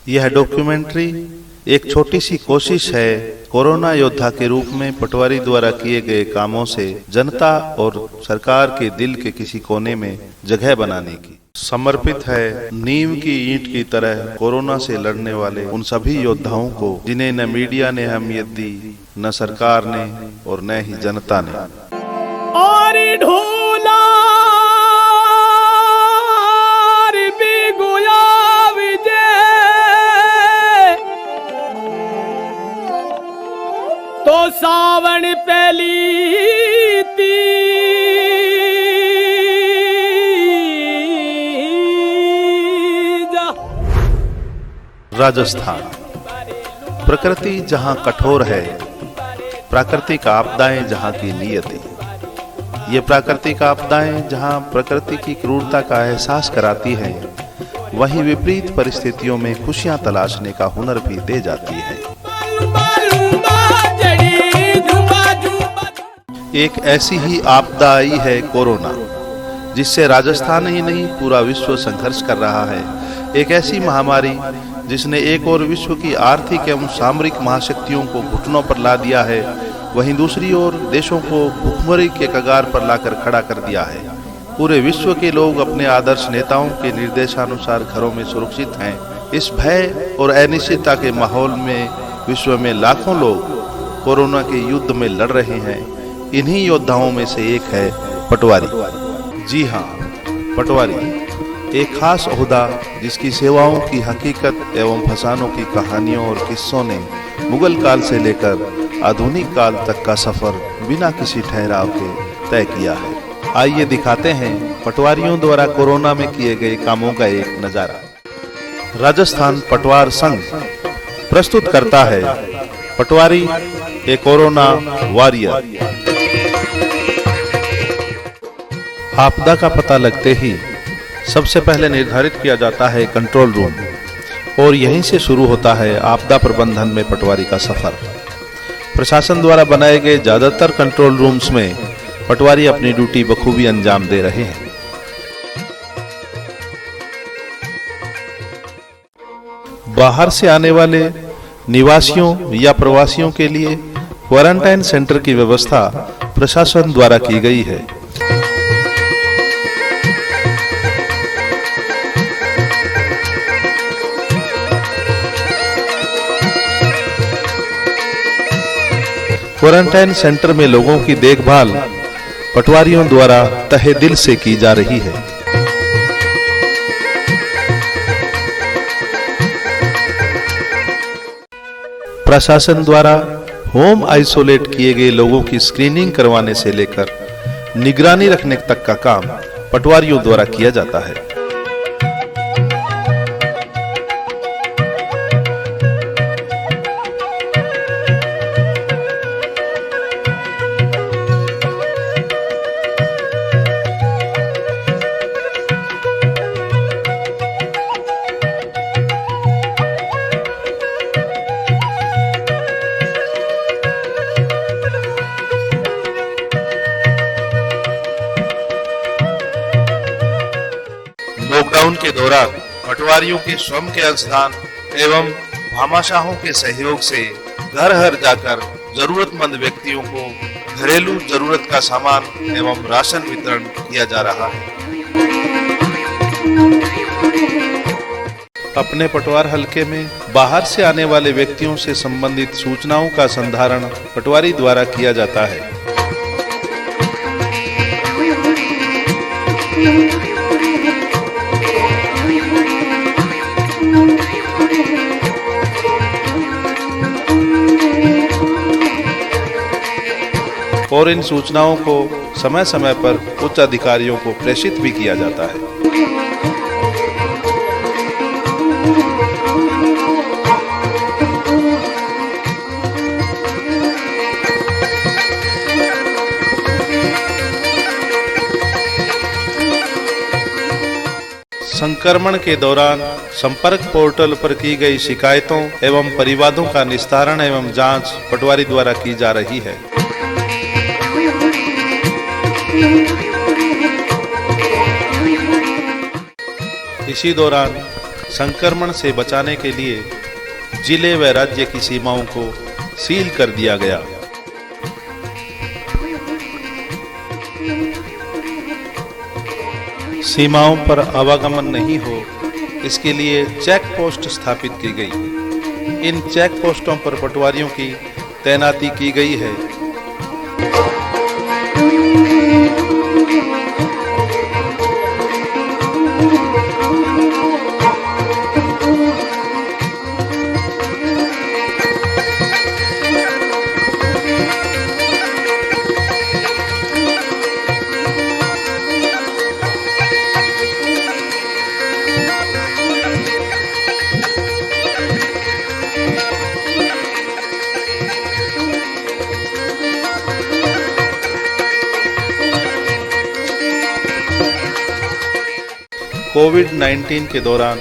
यह डॉक्यूमेंट्री एक छोटी सी कोशिश है कोरोना योद्धा के रूप में पटवारी द्वारा किए गए कामों से जनता और सरकार के दिल के किसी कोने में जगह बनाने की। समर्पित है नीम की ईंट की तरह कोरोना से लड़ने वाले उन सभी योद्धाओं को जिन्हें न मीडिया ने अहमियत दी, न सरकार ने और न ही जनता ने। और ढोला भी गुया विजय तो सावन पहली राजस्थान, प्रकृति जहां कठोर है, प्राकृतिक आपदाएं जहां की नियति। ये प्राकृतिक आपदाएं जहां प्रकृति की क्रूरता का एहसास कराती हैं, वहीं विपरीत परिस्थितियों में खुशियां तलाशने का हुनर भी दे जाती है। एक ऐसी ही आपदा आई है कोरोना, जिससे राजस्थान ही नहीं पूरा विश्व संघर्ष कर रहा है। एक ऐसी महामारी जिसने एक और विश्व की आर्थिक एवं सामरिक महाशक्तियों को घुटनों पर ला दिया है, वहीं दूसरी ओर देशों को भुखमरी के कगार पर लाकर खड़ा कर दिया है। पूरे विश्व के लोग अपने आदर्श नेताओं के निर्देशानुसार घरों में सुरक्षित हैं। इस भय और अनिश्चितता के माहौल में विश्व में लाखों लोग कोरोना के युद्ध में लड़ रहे हैं। इन्हीं योद्धाओं में से एक है पटवारी। जी हाँ, पटवारी एक खास ओहदा जिसकी सेवाओं की हकीकत एवं फसानों की कहानियों और किस्सों ने मुगल काल से लेकर आधुनिक काल तक का सफर बिना किसी ठहराव के तय किया है। आइए दिखाते हैं पटवारियों द्वारा कोरोना में किए गए कामों का एक नजारा। राजस्थान पटवार संघ प्रस्तुत करता है पटवारी ए कोरोना वॉरियर। आपदा का पता लगते ही सबसे पहले निर्धारित किया जाता है कंट्रोल रूम और यहीं से शुरू होता है आपदा प्रबंधन में पटवारी का सफर। प्रशासन द्वारा बनाए गए ज्यादातर कंट्रोल रूम्स में पटवारी अपनी ड्यूटी बखूबी अंजाम दे रहे हैं। बाहर से आने वाले निवासियों या प्रवासियों के लिए क्वारंटाइन सेंटर की व्यवस्था प्रशासन द्वारा की गई है। क्वारंटाइन सेंटर में लोगों की देखभाल पटवारियों द्वारा तहे दिल से की जा रही है। प्रशासन द्वारा होम आइसोलेट किए गए लोगों की स्क्रीनिंग करवाने से लेकर निगरानी रखने तक का काम पटवारियों द्वारा किया जाता है। लॉकडाउन के दौरान पटवारियों के श्रम के अंशदान एवं भामाशाहों के सहयोग से घर घर जाकर जरूरतमंद व्यक्तियों को घरेलू जरूरत का सामान एवं राशन वितरण किया जा रहा है। अपने पटवार हलके में बाहर से आने वाले व्यक्तियों से संबंधित सूचनाओं का संधारण पटवारी द्वारा किया जाता है। और इन सूचनाओं को समय समय पर उच्च अधिकारियों को प्रेषित भी किया जाता है। संक्रमण के दौरान संपर्क पोर्टल पर की गई शिकायतों एवं परिवादों का निस्तारण एवं जांच पटवारी द्वारा की जा रही है। इसी दौरान संक्रमण से बचाने के लिए जिले व राज्य की सीमाओं को सील कर दिया गया। सीमाओं पर आवागमन नहीं हो, इसके लिए चेक पोस्ट स्थापित की गई। इन चेक पोस्टों पर पटवारियों की तैनाती की गई है। कोविड-19 के दौरान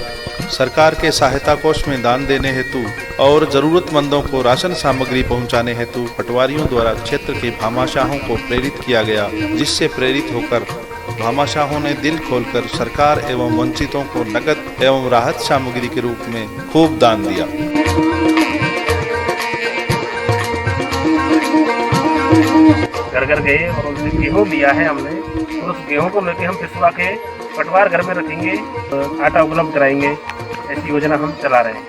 सरकार के सहायता कोष में दान देने हेतु और जरूरतमंदों को राशन सामग्री पहुंचाने हेतु पटवारियों द्वारा क्षेत्र के भामाशाहों को प्रेरित किया गया, जिससे प्रेरित होकर भामाशाहों ने दिल खोलकर सरकार एवं वंचितों को नकद एवं राहत सामग्री के रूप में खूब दान दिया। घर घर गए और उनसे गेहूँ लिया है हमने, और उस गेहूँ को लेके हम पिसवा के पटवार घर में रखेंगे, आटा उपलब्ध कराएंगे। ऐसी योजना हम चला रहे हैं।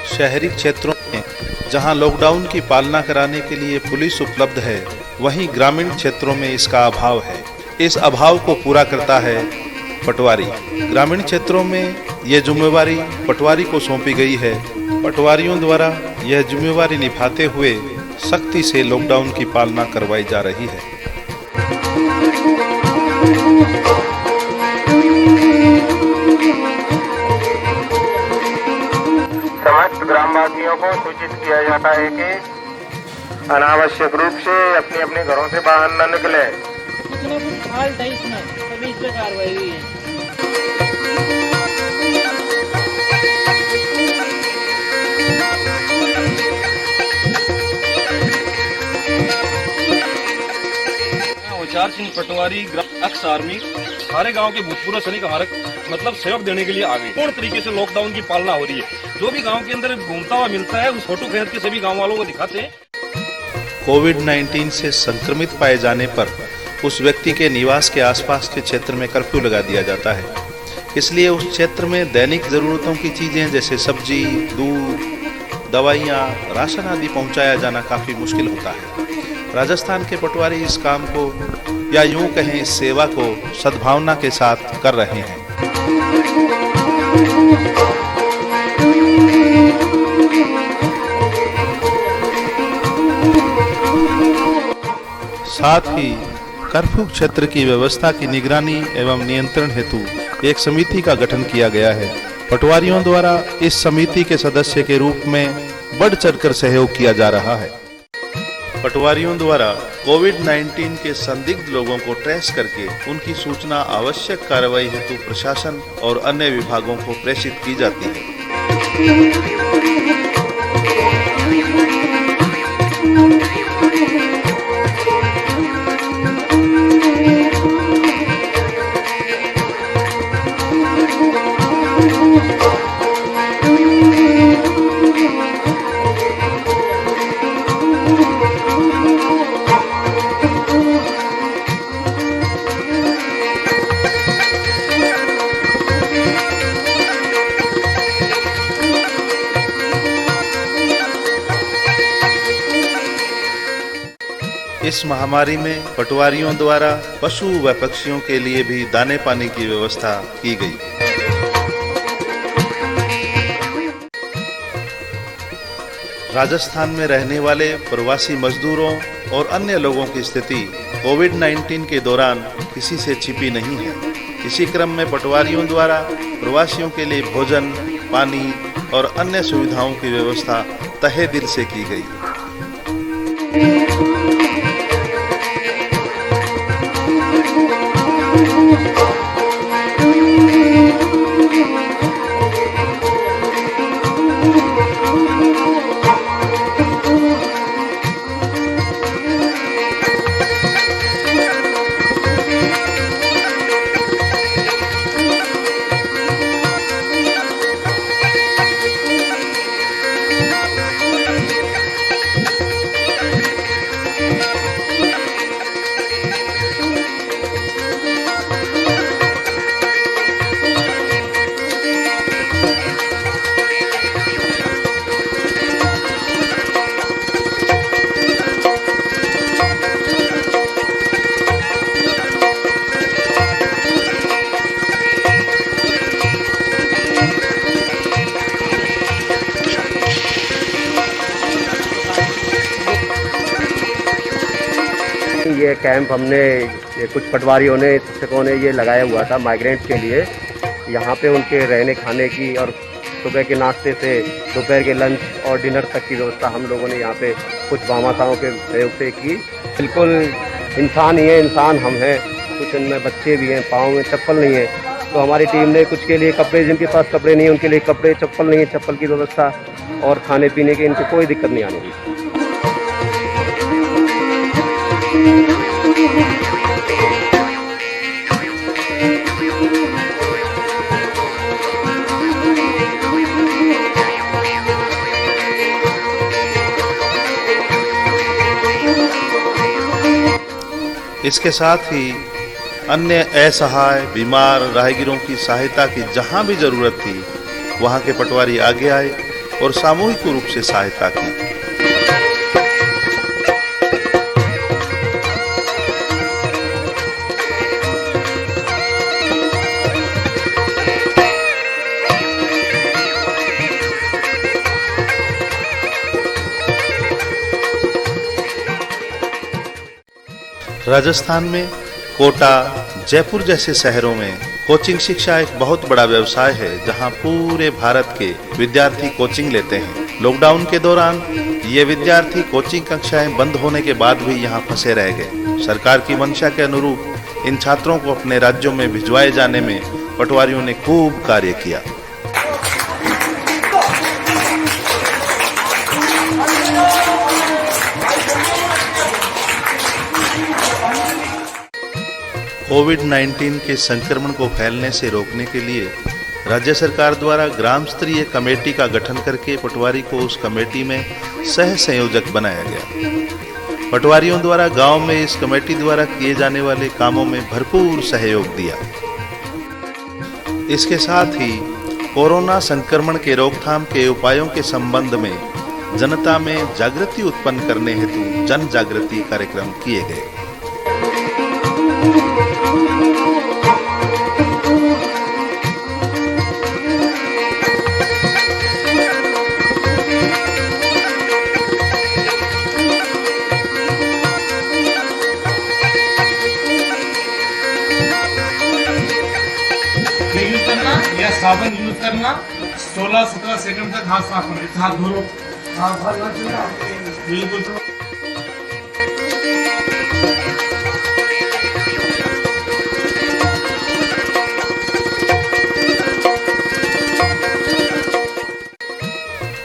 शहरी क्षेत्रों में जहां लॉकडाउन की पालना कराने के लिए पुलिस उपलब्ध है, वहीं ग्रामीण क्षेत्रों में इसका अभाव है। इस अभाव को पूरा करता है पटवारी। ग्रामीण क्षेत्रों में यह जिम्मेवारी पटवारी को सौंपी गई है। पटवारियों द्वारा यह जिम्मेवारी निभाते हुए सख्ती से लॉकडाउन की पालना करवाई जा रही है। समस्त ग्रामवासियों को सूचित किया जाता है कि अनावश्यक रूप से अपने अपने घरों से बाहर न निकले। पिछले कुछ साल 23 में सभी इस पे कार्रवाई हुई है। चार सिंह पटवारी एक्स आर्मी सारे गांव के भूतपूर्व सैनिक हमारे मतलब सहयोग देने के लिए आ गए। पूर्ण तरीके से लॉकडाउन की पालना हो रही है। जो भी गांव के अंदर घूमता हुआ मिलता है उस फोटो खींच के सभी गांव वालों को दिखाते हैं। कोविड-19 से संक्रमित पाए जाने पर उस व्यक्ति के निवास के आसपास के क्षेत्र में कर्फ्यू लगा दिया जाता है। इसलिए उस क्षेत्र में दैनिक जरूरतों की चीजें जैसे सब्जी, दूध, दवाइयाँ, राशन आदि पहुंचाया जाना काफी मुश्किल होता है। राजस्थान के पटवारी इस काम को या यूं कहें इस सेवा को सद्भावना के साथ कर रहे हैं। साथ ही कर्फ्यू क्षेत्र की व्यवस्था की निगरानी एवं नियंत्रण हेतु एक समिति का गठन किया गया है। पटवारियों द्वारा इस समिति के सदस्य के रूप में बढ़ चढ़कर सहयोग किया जा रहा है। पटवारियों द्वारा कोविड-19 के संदिग्ध लोगों को ट्रेस करके उनकी सूचना आवश्यक कार्रवाई हेतु प्रशासन और अन्य विभागों को प्रेषित की जाती है। इस महामारी में पटवारियों द्वारा पशु व पक्षियों के लिए भी दाने पानी की व्यवस्था की गई। राजस्थान में रहने वाले प्रवासी मजदूरों और अन्य लोगों की स्थिति कोविड-19 के दौरान किसी से छिपी नहीं है। इसी क्रम में पटवारियों द्वारा प्रवासियों के लिए भोजन, पानी और अन्य सुविधाओं की व्यवस्था तहे दिल से की गई। ये कैंप हमने ये कुछ पटवारियों ने, शिक्षकों ने ये लगाया हुआ था माइग्रेंट्स के लिए। यहाँ पे उनके रहने खाने की और सुबह के नाश्ते से दोपहर के लंच और डिनर तक की व्यवस्था हम लोगों ने यहाँ पे कुछ भामाशाहों के सहयोग से की। बिल्कुल इंसान ही है, इंसान हम हैं, कुछ इनमें बच्चे भी हैं, पाँव में चप्पल नहीं है, तो हमारी टीम ने कुछ के लिए कपड़े, जिनके पास कपड़े नहीं है उनके लिए कपड़े, चप्पल नहीं है चप्पल की व्यवस्था, और खाने पीने की इनको कोई दिक्कत नहीं आने दी। इसके साथ ही अन्य असहाय, बीमार राहगीरों की सहायता की जहां भी जरूरत थी वहां के पटवारी आगे आए और सामूहिक रूप से सहायता की। राजस्थान में कोटा, जयपुर जैसे शहरों में कोचिंग शिक्षा एक बहुत बड़ा व्यवसाय है, जहां पूरे भारत के विद्यार्थी कोचिंग लेते हैं। लॉकडाउन के दौरान ये विद्यार्थी कोचिंग कक्षाएं बंद होने के बाद भी यहां फंसे रह गए। सरकार की मंशा के अनुरूप इन छात्रों को अपने राज्यों में भिजवाए जाने में पटवारियों ने खूब कार्य किया। कोविड-19 के संक्रमण को फैलने से रोकने के लिए राज्य सरकार द्वारा ग्राम स्तरीय कमेटी का गठन करके पटवारी को उस कमेटी में सह संयोजक बनाया गया। पटवारियों द्वारा गांव में इस कमेटी द्वारा किए जाने वाले कामों में भरपूर सहयोग दिया। इसके साथ ही कोरोना संक्रमण के रोकथाम के उपायों के संबंध में जनता में जागृति उत्पन्न करने हेतु जन जागृति कार्यक्रम किए गए। यूज करना या साबुन यूज करना, 16-17 सेकंड तक हाथ साफ करना, हाथ धो लो, बिल्कुल।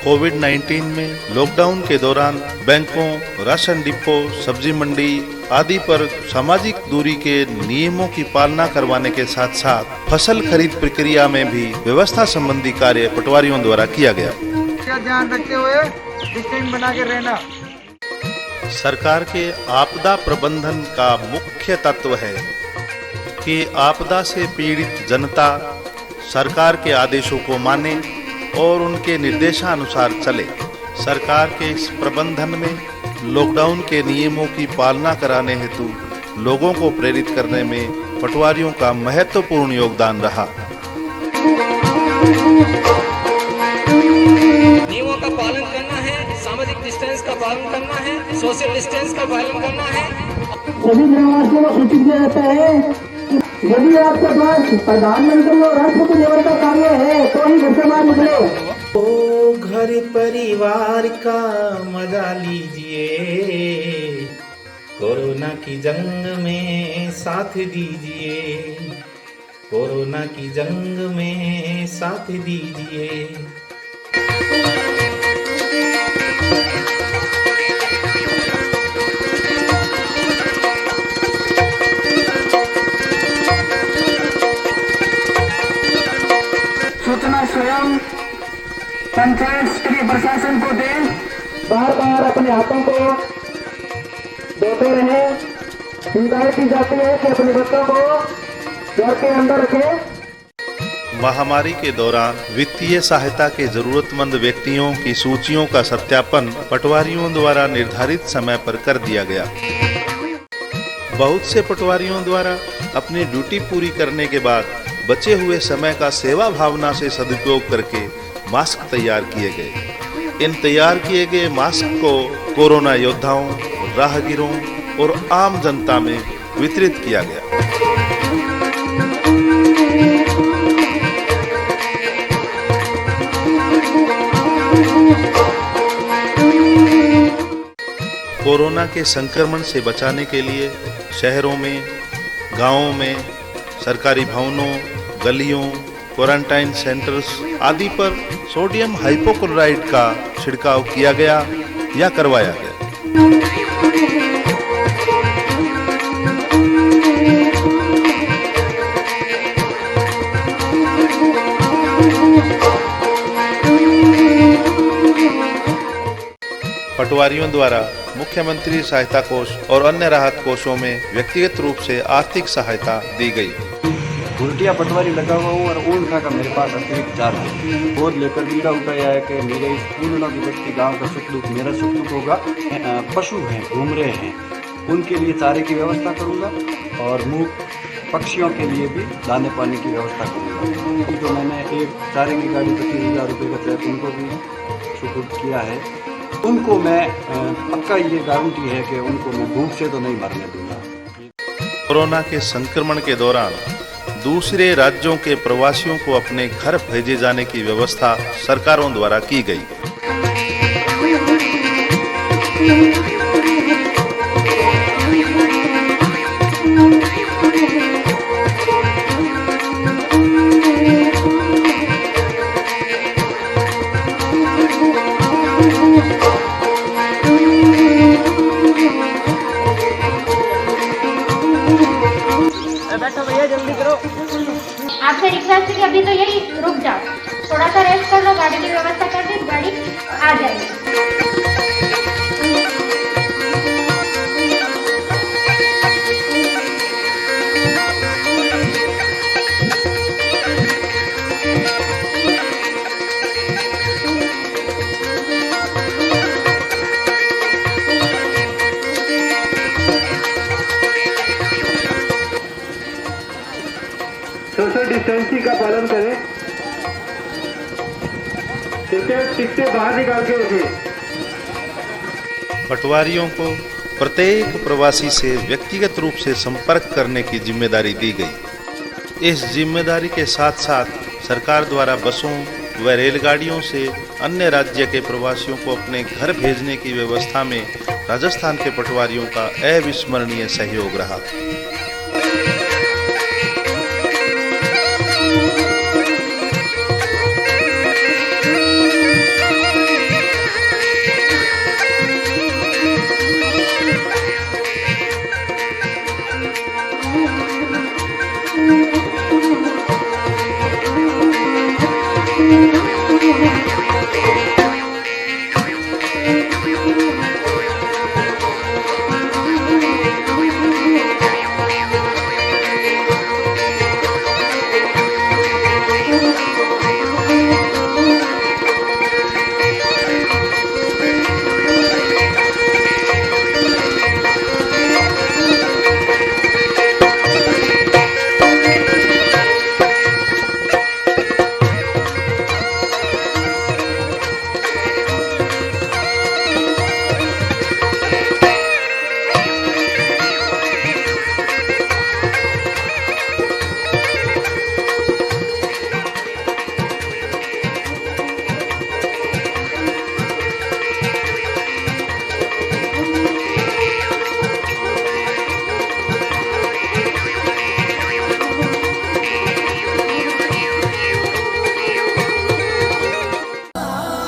कोविड-19 में लॉकडाउन के दौरान बैंकों, राशन डिपो, सब्जी मंडी आदि पर सामाजिक दूरी के नियमों की पालना करवाने के साथ साथ फसल खरीद प्रक्रिया में भी व्यवस्था संबंधी कार्य पटवारियों द्वारा किया गया। ध्यान रखते हुए डिस्टेंस बना के रहना। सरकार के आपदा प्रबंधन का मुख्य तत्व है कि आपदा से पीड़ित जनता सरकार के आदेशों को माने और उनके निर्देशानुसार चले। सरकार के इस प्रबंधन में लॉकडाउन के नियमों की पालना कराने हेतु लोगों को प्रेरित करने में पटवारियों का महत्वपूर्ण योगदान रहा। नियमों का पालन करना है, सामाजिक डिस्टेंस का पालन करना है, सोशल डिस्टेंस का पालन करना है। सभी ग्रामवासियों को सूचित किया जाता है यदि आपके पास प्रधानमंत्री और राष्ट्रपति लेवल का कार्य है तो ही घर से बाहर निकले। ओ घर परिवार का मजा लीजिए, कोरोना की जंग में साथ दीजिए, कोरोना की जंग में साथ दीजिए। सूचना स्वयं पंचायत स्तरीय प्रशासन को दें। बार बार अपने हाथों को धोते रहे। हिदायत की जाती है कि अपने बच्चों को घर के अंदर रखें। महामारी के दौरान वित्तीय सहायता के जरूरतमंद व्यक्तियों की सूचियों का सत्यापन पटवारियों द्वारा निर्धारित समय पर कर दिया गया। बहुत से पटवारियों द्वारा अपनी ड्यूटी पूरी करने के बाद बचे हुए समय का सेवा भावना से सदुपयोग करके मास्क तैयार किए गए। इन तैयार किए गए मास्क को कोरोना योद्धाओं, राहगीरों, और आम जनता में वितरित किया गया। कोरोना के संक्रमण से बचाने के लिए शहरों में, गांवों में, सरकारी भवनों, गलियों, क्वारंटाइन सेंटर्स आदि पर सोडियम हाइपोक्लोराइड का छिड़काव किया गया या करवाया गया। पटवारियों द्वारा मुख्यमंत्री सहायता कोष और अन्य राहत कोषों में व्यक्तिगत रूप से आर्थिक सहायता दी गई। उल्टिया पटवारी लगा हुआ हूँ और ऊन का मेरे पास अतिरिक्त चार्ज है। बोध लेकर बीड़ा उठाया है कि मेरे इस पूर्ण विभक्ति गाँव का सुख दुख मेरा सुख दुख होगा। पशु हैं, घूम रहे हैं, उनके लिए चारे की व्यवस्था करूँगा और मूक पक्षियों के लिए भी दाने पानी की व्यवस्था करूँगा। तो मैंने एक चारे की गाड़ी 25,000 रुपये का चेक उनको भी सुपुर्द किया है। उनको मैं पक्का ये गारंटी है कि उनको मैं भूख से तो नहीं मरने दूंगा। कोरोना के संक्रमण के दौरान दूसरे राज्यों के प्रवासियों को अपने घर भेजे जाने की व्यवस्था सरकारों द्वारा की गई। बैठो भैया, जल्दी करो। आपसे रिक्वेस्ट है कि अभी तो यही रुक जाओ, थोड़ा सा रेस्ट कर लो, गाड़ी की व्यवस्था कर दी, गाड़ी आ जाएगी। सोशल डिस्टेंसिंग का पालन करें। टिकट बाहर निकाल के रखें। पटवारियों को प्रत्येक प्रवासी से व्यक्तिगत रूप से संपर्क करने की जिम्मेदारी दी गई। इस जिम्मेदारी के साथ साथ सरकार द्वारा बसों व रेलगाड़ियों से अन्य राज्य के प्रवासियों को अपने घर भेजने की व्यवस्था में राजस्थान के पटवारियों का अविस्मरणीय सहयोग रहा।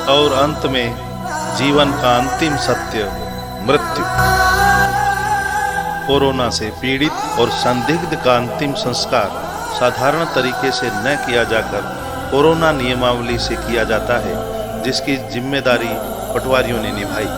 और अंत में जीवन का अंतिम सत्य मृत्यु। कोरोना से पीड़ित और संदिग्ध का अंतिम संस्कार साधारण तरीके से न किया जाकर कोरोना नियमावली से किया जाता है, जिसकी जिम्मेदारी पटवारियों ने निभाई।